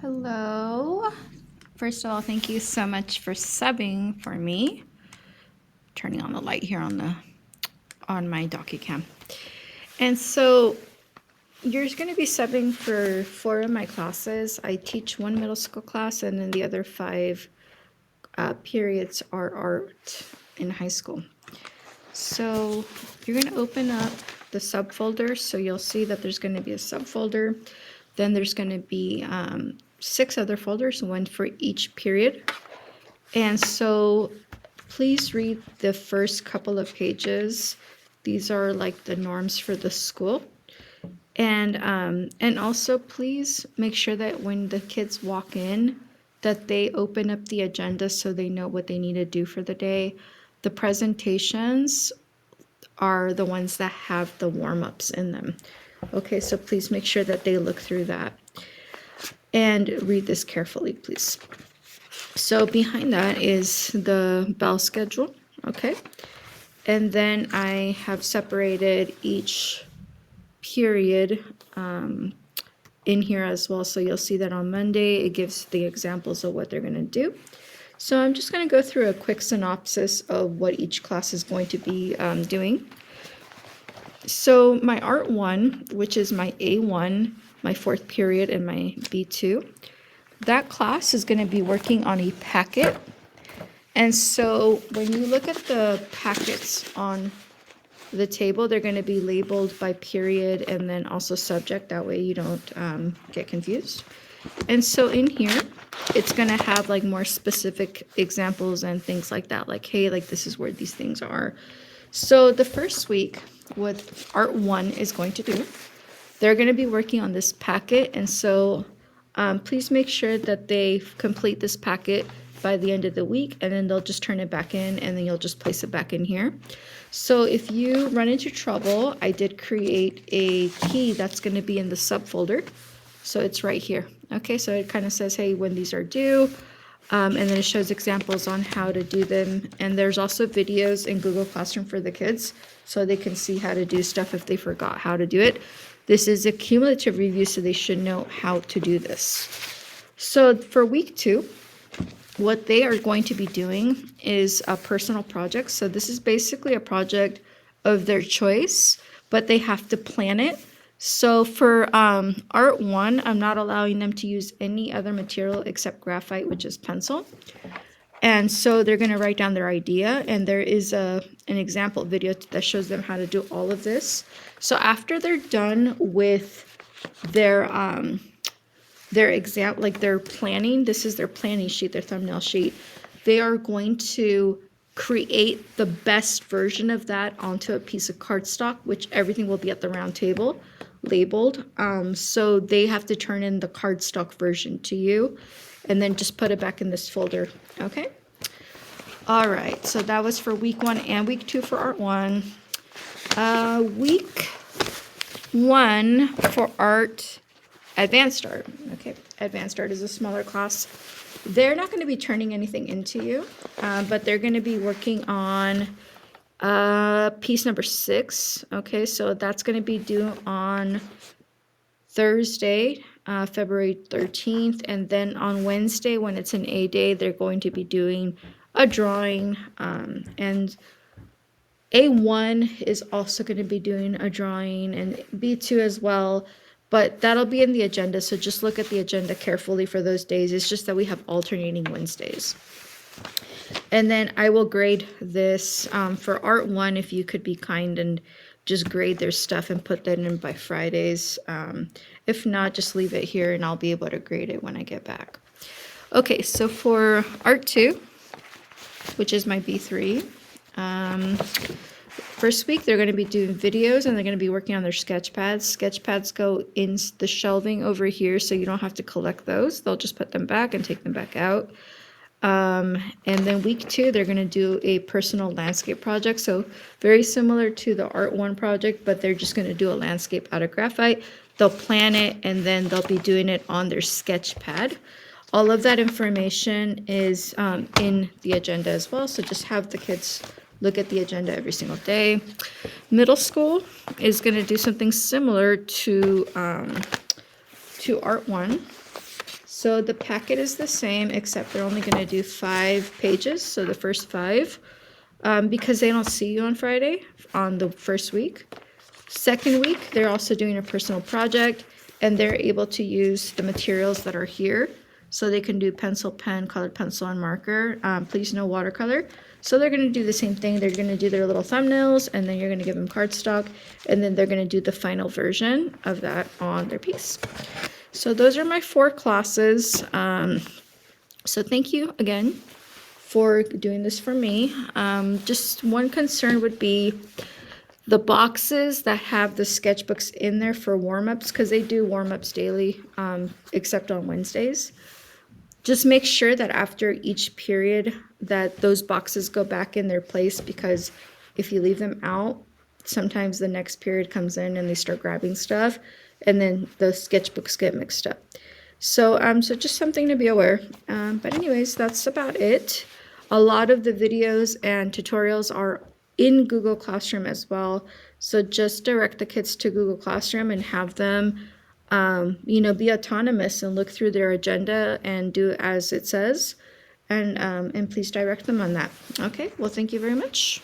Hello. First of all, thank you so much for subbing for me. Turning on the light here on my DocuCam. And so you're going to be subbing for 4 of my classes. I teach 1 middle school class, and then the other 5 periods are art in high school. So you're going to open up the subfolder. So you'll see that there's going to be a subfolder. Then there's going to be 6 other folders, 1 for each period. And so please read the first couple of pages. These are like the norms for the school. And also please make sure that when the kids walk in, that they open up the agenda so they know what they need to do for the day. The presentations are the ones that have the warm-ups in them. Okay, so please make sure that they look through that and read this carefully, please. So behind that is the bell schedule, okay? And then I have separated each period in here as well. So you'll see that on Monday, it gives the examples of what they're gonna do. So I'm just gonna go through a quick synopsis of what each class is going to be doing. So my Art 1, which is my A1, my 4th period, and my B2, that class is going to be working on a packet. And so when you look at the packets on the table, they're going to be labeled by period and then also subject. That way you don't get confused. And so in here, it's going to have like more specific examples and things like that. Like, hey, like this is where these things are. So the first week, what Art 1 is going to do, they're going to be working on this packet. And so please make sure that they complete this packet by the end of the week, and then they'll just turn it back in, and then you'll just place it back in here. So if you run into trouble, I did create a key that's going to be in the subfolder. So it's right here. Okay, so it kind of says, hey, when these are due, and then it shows examples on how to do them. And there's also videos in Google Classroom for the kids, so they can see how to do stuff if they forgot how to do it. This is a cumulative review, so they should know how to do this. So for week 2, what they are going to be doing is a personal project. So this is basically a project of their choice, but they have to plan it. So for Art 1, I'm not allowing them to use any other material except graphite, which is pencil. And so they're going to write down their idea, and there is an example video that shows them how to do all of this. So after they're done with their exam, like their planning, this is their planning sheet, their thumbnail sheet, they are going to create the best version of that onto a piece of cardstock, which everything will be at the round table labeled. So they have to turn in the cardstock version to you, and then just put it back in this folder. Okay. All right. So that was for week 1 and week 2 for Art 1. Week 1 for Art, Advanced Art. Okay. Advanced Art is a smaller class. They're not going to be turning anything into you, but they're going to be working on piece number 6. Okay. So that's going to be due on Thursday, February 13th, and then on Wednesday, when it's an A day, they're going to be doing a drawing, and A1 is also going to be doing a drawing, and B2 as well, but that'll be in the agenda, so just look at the agenda carefully for those days. It's just that we have alternating Wednesdays. And then I will grade this for Art 1, if you could be kind and just grade their stuff and put that in by Fridays. If not, just leave it here and I'll be able to grade it when I get back. Okay, so for Art 2, which is my B3, first week they're going to be doing videos, and they're going to be working on their sketch pads. Sketch pads go in the shelving over here, so you don't have to collect those. They'll just put them back and take them back out. And then week 2, they're going to do a personal landscape project. So very similar to the Art 1 project, but they're just going to do a landscape out of graphite. They'll plan it, and then they'll be doing it on their sketch pad. All of that information is in the agenda as well. So just have the kids look at the agenda every single day. Middle school is going to do something similar to Art 1. So the packet is the same, except they're only going to do 5 pages, so the first 5, because they don't see you on Friday on the first week. Second week, they're also doing a personal project, and they're able to use the materials that are here. So they can do pencil, pen, colored pencil, and marker. Please no watercolor. So they're going to do the same thing. They're going to do their little thumbnails, and then you're going to give them cardstock, and then they're going to do the final version of that on their piece. So those are my 4 classes. So thank you again for doing this for me. Just one concern would be the boxes that have the sketchbooks in there for warm-ups, because they do warm-ups daily, except on Wednesdays. Just make sure that after each period that those boxes go back in their place, because if you leave them out, sometimes the next period comes in and they start grabbing stuff, and then the sketchbooks get mixed up. So so just something to be aware. But anyways, that's about it. A lot of the videos and tutorials are in Google Classroom as well. So just direct the kids to Google Classroom and have them, be autonomous and look through their agenda and do as it says. And please direct them on that. Okay, well, thank you very much.